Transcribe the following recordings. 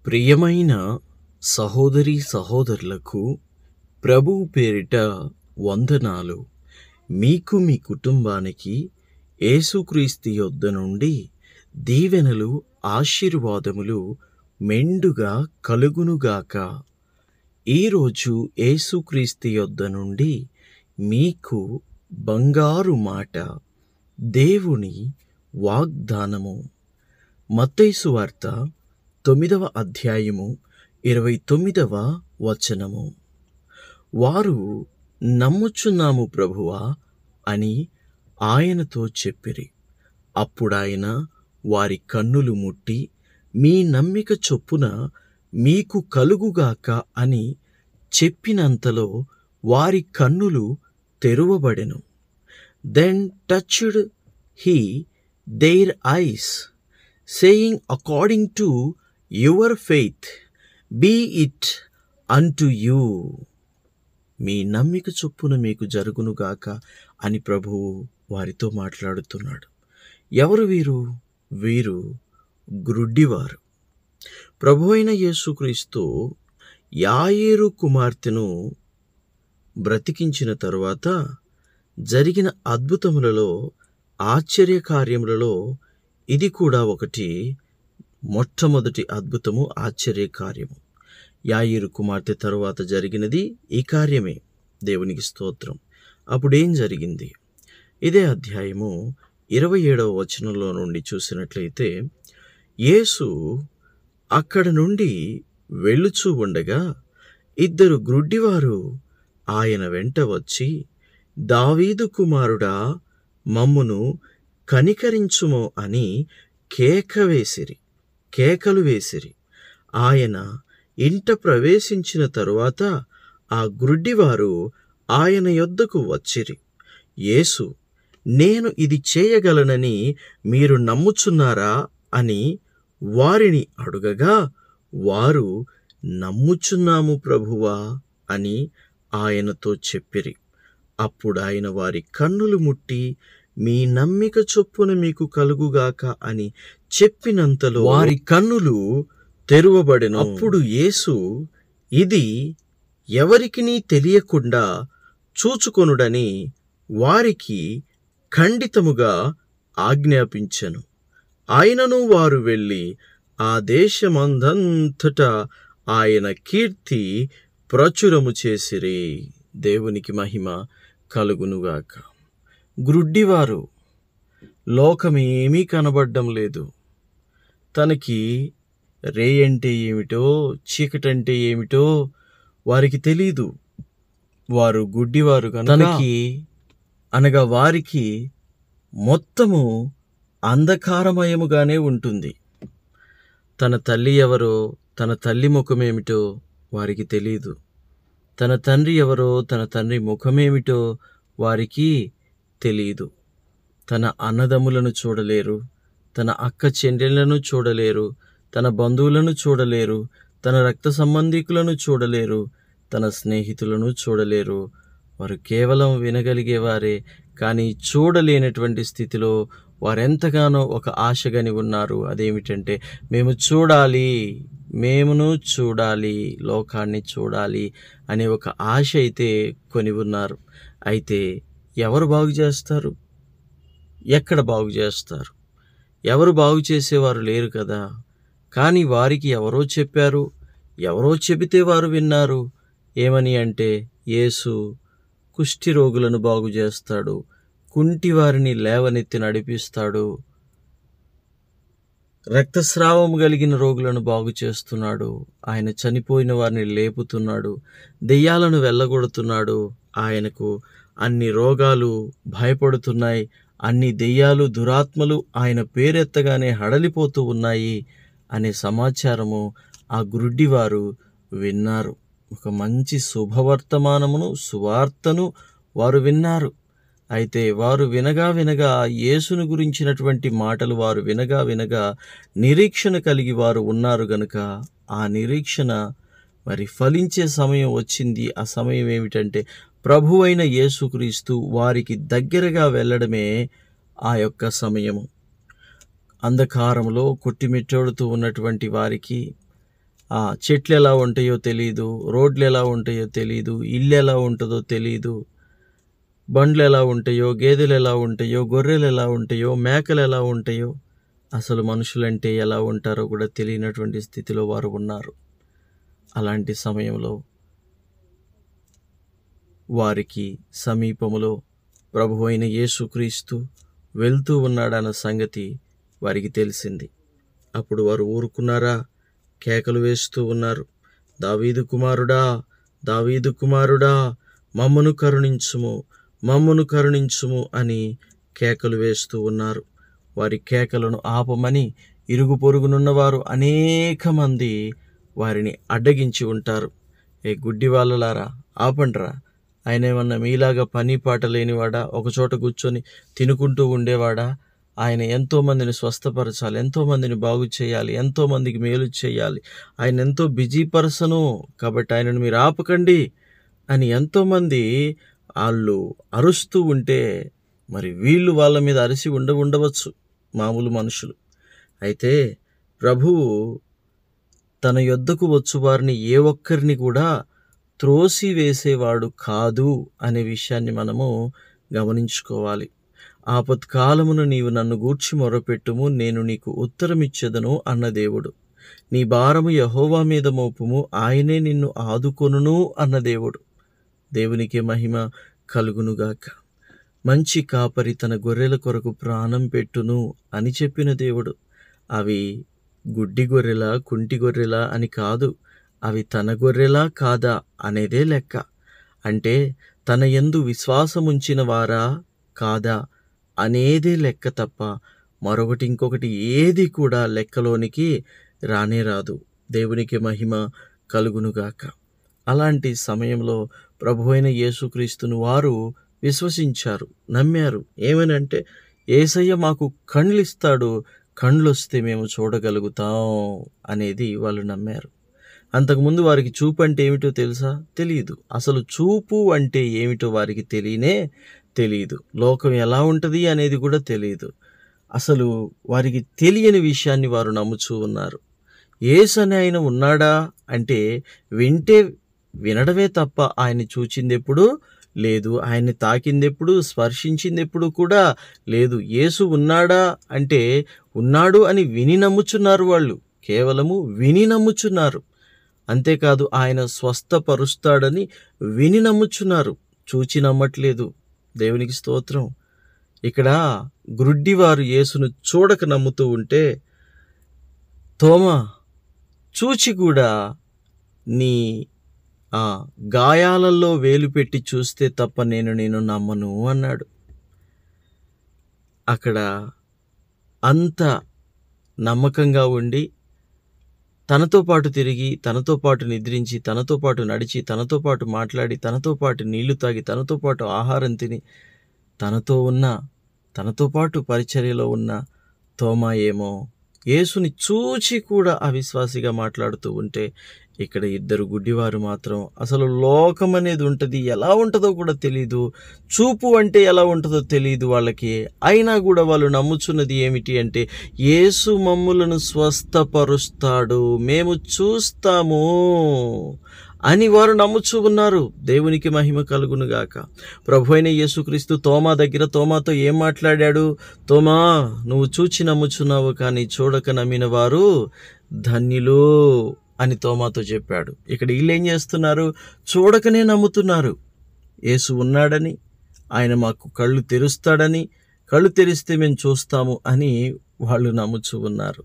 ప్రియమైన సహోదరీ సహోదరులకు ప్రభువు పేరిట వందనాలు. మీకు మీ కుటుంబానికి యేసుక్రీస్తు యొద్ద నుండి దీవెనలు ఆశీర్వాదములు మెండుగా కలుగునుగాక. ఈరోజు యేసుక్రీస్తు యొద్ద నుండి మీకు బంగారు మాట, దేవుని వాగ్దానము. మత్తయి సువార్త 9వ అధ్యాయము 29వ వచనము. వారు నమ్ముచున్నాము ప్రభువా అని ఆయనతో చెప్పిరి. అప్పుడాయన వారి కన్నులు ముట్టి, మీ నమ్మిక చొప్పున మీకు కలుగుగాక అని చెప్పినంతలో వారి కన్నులు తెరువబడెను. Then touched he their eyes, saying, according to your faith be it unto you. మీ నమ్మిక చొప్పున మీకు జరుగునుగాక అని ప్రభువు వారితో మాట్లాడుతున్నాడు. ఎవరు వీరు? వీరు గ్రుడ్డివారు. ప్రభు అయిన యేసుక్రీస్తు యాయేరు కుమార్తెను బ్రతికించిన తరువాత జరిగిన అద్భుతములలో, ఆశ్చర్యకార్యములలో ఇది కూడా ఒకటి. మొట్టమొదటి అద్భుతము, ఆశ్చర్యకార్యము. యాయేరు కుమార్తె తరువాత జరిగినది ఈ కార్యమే. దేవునికి స్తోత్రం. అప్పుడేం జరిగింది? ఇదే అధ్యాయము 27వ వచనంలో నుండి చూసినట్లయితే, యేసు అక్కడ నుండి వెళ్ళుచూ ఉండగా ఇద్దరు గ్రుడ్డివారు ఆయన వెంట వచ్చి, దావీదు కుమారుడా, మమ్మును కనికరించుము అని కేకలు వేసిరి. ఆయన ఇంట ప్రవేశించిన తరువాత ఆ గ్రుడ్డివారు ఆయన యొద్దకు వచ్చిరి. యేసు, నేను ఇది చేయగలనని మీరు నమ్ముచున్నారా అని వారిని అడుగగా, వారు నమ్ముచున్నాము ప్రభువా అని ఆయనతో చెప్పిరి. అప్పుడాయన వారి కన్నులు ముట్టి, మీ నమ్మిక చొప్పున మీకు కలుగుగాక అని చెప్పినంతలో వారి కన్నులు తెరువబడెను. అప్పుడు యేసు, ఇది ఎవరికినీ తెలియకుండా చూచుకొనుడని వారికి ఖండితముగా ఆజ్ఞాపించెను. ఆయనను వారు వెళ్ళి ఆ దేశమందంతటా ఆయన కీర్తి ప్రచురము చేసిరి. దేవునికి మహిమ కలుగునుగాక. గ్రుడ్డివారు, లోకమేమీ కనబడ్డం లేదు. తనకి రేయంటే ఏమిటో, చీకటంటే ఏమిటో వారికి తెలీదు. వారు గుడ్డివారు కనుక వారికి మొత్తము అంధకారమయముగానే ఉంటుంది. తన తల్లి ఎవరో, తన తల్లి ముఖమేమిటో వారికి తెలీదు. తన తండ్రి ఎవరో, తన తండ్రి ముఖమేమిటో వారికి తెలియదు. తన అన్నదమ్ములను చూడలేరు, తన అక్క చెల్లెళ్లను చూడలేరు, తన బంధువులను చూడలేరు, తన రక్త సంబంధికులను చూడలేరు, తన స్నేహితులను చూడలేరు. వారు కేవలం వినగలిగేవారే, కానీ చూడలేనటువంటి స్థితిలో వారెంతగానో ఒక ఆశగని ఉన్నారు. అదేమిటంటే, మేమును చూడాలి, లోకాన్ని చూడాలి అనే ఒక ఆశ అయితే కొని ఉన్నారు. అయితే ఎవరు బాగు చేస్తారు? ఎక్కడ బాగు చేస్తారు? ఎవరు బాగు చేసేవారు లేరు కదా. కానీ వారికి ఎవరో చెప్పారు, ఎవరో చెబితే వారు విన్నారు. ఏమని అంటే, యేసు కుష్ఠి రోగులను బాగు చేస్తాడు, కుంటివారిని లేవనెత్తి నడిపిస్తాడు, రక్తస్రావం కలిగిన రోగులను బాగు చేస్తున్నాడు, ఆయన చనిపోయిన వారిని లేపుతున్నాడు, దెయ్యాలను వెళ్ళగొడుతున్నాడు. ఆయనకు అన్ని రోగాలు భయపడుతున్నాయి, అన్ని దెయ్యాలు, దురాత్మలు ఆయన పేరెత్తగానే హడలిపోతూ ఉన్నాయి అనే సమాచారము ఆ గ్రుడ్డివారు విన్నారు. ఒక మంచి శుభవర్తమానమును, సువార్తను వారు విన్నారు. అయితే వారు వినగా యేసును గురించినటువంటి మాటలు వారు వినగా నిరీక్షణ కలిగి వారు ఉన్నారు గనుక ఆ నిరీక్షణ మరి ఫలించే సమయం వచ్చింది. ఆ సమయం ఏమిటంటే, ప్రభువైన యేసుక్రీస్తు వారికి దగ్గరగా వెళ్ళడమే ఆ యొక్క సమయము. అంధకారంలో కొట్టిమిట్టాడుతూ ఉన్నటువంటి వారికి చెట్లు ఎలా ఉంటాయో తెలీదు, రోడ్లు ఎలా ఉంటాయో తెలీదు, ఇల్లు ఎలా ఉంటుందో తెలీదు, బండ్లు ఎలా ఉంటాయో, గేదెలు ఎలా ఉంటాయో, గొర్రెలు ఎలా ఉంటాయో, మేకలు ఎలా ఉంటాయో, అసలు మనుషులంటే ఎలా ఉంటారో కూడా తెలియనటువంటి స్థితిలో వారు ఉన్నారు. అలాంటి సమయంలో వారికి సమీపములో ప్రభువు అయిన యేసుక్రీస్తు వెళ్తూ ఉన్నాడన్న సంగతి వారికి తెలిసింది. అప్పుడు వారు ఊరుకున్నారా? కేకలు వేస్తూ ఉన్నారు. దావీదు కుమారుడా, దావీదు కుమారుడా, మమ్మను కరుణించుము, మమ్మను కరుణించుము అని కేకలు వేస్తూ ఉన్నారు. వారి కేకలను ఆపమని ఇరుగు పొరుగునున్నవారు అనేక మంది వారిని అడ్డగించి ఉంటారు. ఏ గుడ్డి వాళ్ళలారా, ఆపండ్రా, ఆయన ఏమన్నా మీలాగా పని పాట లేనివాడా? ఒకచోట కూర్చొని తినుకుంటూ ఉండేవాడా? ఆయన ఎంతోమందిని స్వస్థపరచాలి, ఎంతోమందిని బాగు చేయాలి, ఎంతోమందికి మేలు చేయాలి. ఆయన ఎంతో బిజీ పర్సను, కాబట్టి ఆయనను మీరు ఆపకండి అని ఎంతోమంది వాళ్ళు అరుస్తూ ఉంటే మరి వీళ్ళు వాళ్ళ మీద అరిసి ఉండవచ్చు మామూలు మనుషులు. అయితే ప్రభువు తన యొద్దకు వచ్చు వారిని ఏ ఒక్కరిని కూడా త్రోసివేసేవాడు కాదు అనే విషయాన్ని మనము గమనించుకోవాలి. ఆపత్కాలమున నీవు నన్ను గూర్చి మొరపెట్టుము, నేను నీకు ఉత్తరమిచ్చెదను అన్న దేవుడు. నీ భారము యెహోవా మీద మోపుము, ఆయనే నిన్ను ఆదుకొనును అన్న దేవుడు. దేవునికి మహిమ కలుగునుగాక. మంచి కాపరి తన గొర్రెల కొరకు ప్రాణం పెట్టును అని చెప్పిన దేవుడు. అవి గుడ్డి గొర్రెలా, కుంటి గొర్రెలా అని కాదు, అవి తన గొర్రెలా కాదా అనేదే లెక్క. అంటే తన యందు విశ్వాసముంచిన వారా కాదా అనేదే లెక్క తప్ప మరొకటి ఇంకొకటి ఏది కూడా లెక్కలోనికి రానే రాదు. దేవునికి మహిమ కలుగునుగాక. అలాంటి సమయంలో ప్రభువైన యేసుక్రీస్తును వారు విశ్వసించారు, నమ్మారు. ఏమనంటే యేసయ్య మాకు కళ్ళిస్తాడు, కళ్ళొస్తే మేము చూడగలుగుతాం అనేది వాళ్ళు నమ్మారు. అంతకుముందు వారికి చూపు అంటే ఏమిటో తెలుసా? తెలియదు. అసలు చూపు అంటే ఏమిటో వారికి తెలియదు. లోకం ఎలా ఉంటుంది అనేది కూడా తెలియదు. అసలు వారికి తెలియని విషయాన్ని వారు నమ్ముచూ ఉన్నారు. యేసు అని ఆయన ఉన్నాడా అంటే వింటే వినడమే తప్ప ఆయన్ని చూచిందెప్పుడు లేదు, ఆయన్ని తాకిందెప్పుడు, స్పర్శించిందెప్పుడు కూడా లేదు. యేసు ఉన్నాడా అంటే ఉన్నాడు అని విని నమ్ముచున్నారు. వాళ్ళు కేవలము విని నమ్ముచున్నారు. అంతేకాదు ఆయన స్వస్థపరుస్తాడని విని నమ్ముచున్నారు, చూచి నమ్మట్లేదు. దేవునికి స్తోత్రం. ఇక్కడ గ్రుడ్డివారు యేసును చూడక నమ్ముతూ ఉంటే, తోమా చూచి కూడా నీ గాయాలలో వేలు పెట్టి చూస్తే తప్ప నేను నమ్మను అన్నాడు. అక్కడ అంత నమ్మకంగా ఉండి తనతో పాటు తిరిగి, తనతో పాటు నిద్రించి, తనతో పాటు నడిచి, తనతో పాటు మాట్లాడి, తనతో పాటు నీళ్లు తాగి, తనతో పాటు ఆహారం తిని, తనతో పాటు పరిచర్యలో ఉన్న తోమా ఏమో యేసుని చూచి కూడా అవిశ్వాసిగా మాట్లాడుతూ ఉంటే, ఇక్కడ ఇద్దరు గుడ్డివారు మాత్రం అసలు లోకం అనేది ఉంటుంది, ఎలా ఉంటుందో కూడా తెలీదు, చూపు అంటే ఎలా ఉంటుందో తెలియదు వాళ్ళకి. అయినా కూడా వాళ్ళు నమ్ముచున్నది ఏమిటి అంటే యేసు మమ్ములను స్వస్థపరుస్తాడు, మేము చూస్తాము అని వారు నమ్ముచూ ఉన్నారు. దేవునికి మహిమ కలుగునుగాక. ప్రభువైన యేసుక్రీస్తు తోమాతో ఏం మాట్లాడాడు? తోమా, నువ్వు చూచి నమ్ముచున్నావు, కానీ చూడక నమ్మిన వారు ధన్యులు అని తోమాతో చెప్పాడు. ఇక్కడ వీళ్ళు ఏం చేస్తున్నారు? చూడకనే నమ్ముతున్నారు. యేసు ఉన్నాడని, ఆయన మాకు కళ్ళు తెరుస్తాడని, కళ్ళు తెరిస్తే మేము చూస్తాము అని వాళ్ళు నమ్ముచూ ఉన్నారు.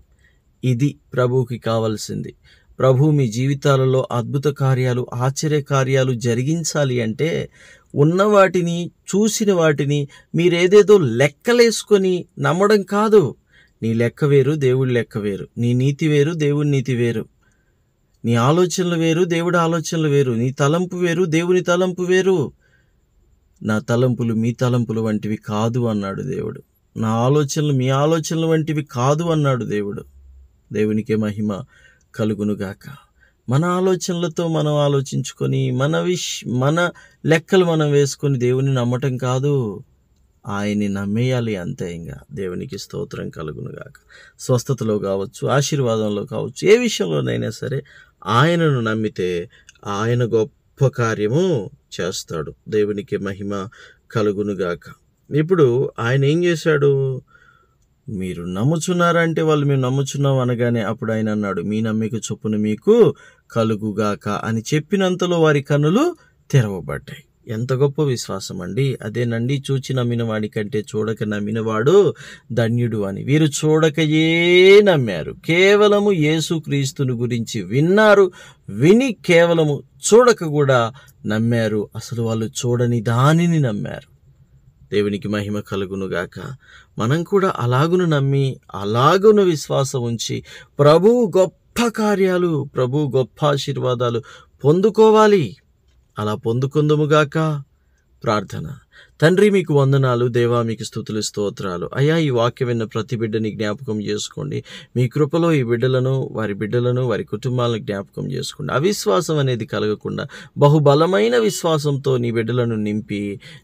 ఇది ప్రభువుకి కావాల్సింది. ప్రభు మీ జీవితాలలో అద్భుత కార్యాలు, ఆశ్చర్య కార్యాలు జరిగించాలి అంటే ఉన్న వాటిని, చూసిన వాటిని మీరేదేదో లెక్కలేసుకొని నమ్మడం కాదు. నీ లెక్క వేరు, దేవుడి లెక్క వేరు. నీ నీతి వేరు, దేవుడి నీతి వేరు. నీ ఆలోచనలు వేరు, దేవుడి ఆలోచనలు వేరు. నీ తలంపు వేరు, దేవుని తలంపు వేరు. నా తలంపులు మీ తలంపులు వంటివి కాదు అన్నాడు దేవుడు. నా ఆలోచనలు మీ ఆలోచనలు వంటివి కాదు అన్నాడు దేవుడు. దేవునికే మహిమ కలుగునుగాక. మన ఆలోచనలతో మనం ఆలోచించుకొని మన లెక్కలు మనం వేసుకొని దేవుని నమ్మటం కాదు, ఆయన్ని నమ్మేయాలి అంతే. ఇంకా దేవునికి స్తోత్రం కలుగునుగాక. స్వస్థతలో కావచ్చు, ఆశీర్వాదంలో కావచ్చు, ఏ విషయంలోనైనా సరే ఆయనను నమ్మితే ఆయన గొప్ప కార్యము చేస్తాడు. దేవునికి మహిమ కలుగునుగాక. ఇప్పుడు ఆయన ఏం చేశాడు? మీరు నమ్ముచున్నారంటే వాళ్ళు మేము నమ్ముచున్నాం అనగానే అప్పుడు ఆయన అన్నాడు, మీ నమ్మిక చొప్పున మీకు కలుగుగాక అని చెప్పినంతలో వారి కన్నులు తెరవబడ్డాయి. ఎంత గొప్ప విశ్వాసం అండి! అదేనండి, చూచి నమ్మిన వాడి కంటే చూడక నమ్మినవాడు ధన్యుడు అని. వీరు చూడకయే నమ్మారు. కేవలము యేసుక్రీస్తుని గురించి విన్నారు. విని కేవలము చూడక కూడా నమ్మారు. అసలు వాళ్ళు చూడని దానిని నమ్మారు. దేవునికి మహిమ కలుగునుగాక. మనం కూడా అలాగును నమ్మి అలాగును విశ్వాసం ఉంచి ప్రభువు గొప్ప కార్యాలు, ప్రభువు గొప్ప ఆశీర్వాదాలు పొందుకోవాలి. అలా పొందుకుందుముగాక. ప్రార్థన. తండ్రి, మీకు వందనాలు. దేవా, మీకు స్తుతులు స్తోత్రాలు. అయ్యా, ఈ వాక్యం విన్న ప్రతి బిడ్డని జ్ఞాపకం చేసుకోండి. మీ కృపలో ఈ బిడ్డలను, వారి కుటుంబాలను జ్ఞాపకం చేసుకోండి. అవిశ్వాసం అనేది కలగకుండా బహుబలమైన విశ్వాసంతో నీ బిడ్డలను నింపి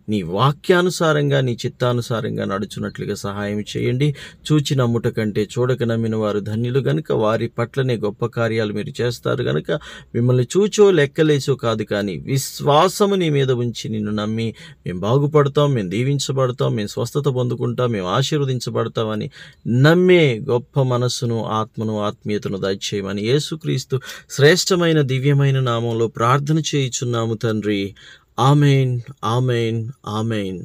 నీ వాక్యానుసారంగా, నీ చిత్తానుసారంగా నడుచున్నట్లుగా సహాయం చేయండి. చూచి నమ్ముట కంటే చూడక నమ్మిన వారు ధన్యులు గనుక వారి పట్లనే గొప్ప కార్యాలు మీరు చేస్తారు గనుక మిమ్మల్ని చూచో లెక్కలేసో కాదు, కానీ విశ్వాసము నీ మీద ఉంచి నిన్ను నమ్మి మేము బాగుపడతాం, మేము దీవించబడతాం, మేము స్వస్థత పొందుకుంటాం, మేము ఆశీర్వదించబడతామని నమ్మే గొప్ప మనస్సును, ఆత్మను, ఆత్మీయతను దయచేయమని యేసుక్రీస్తు శ్రేష్టమైన దివ్యమైన నామంలో ప్రార్థన చేయుచున్నాము తండ్రి. Amen, amen, amen.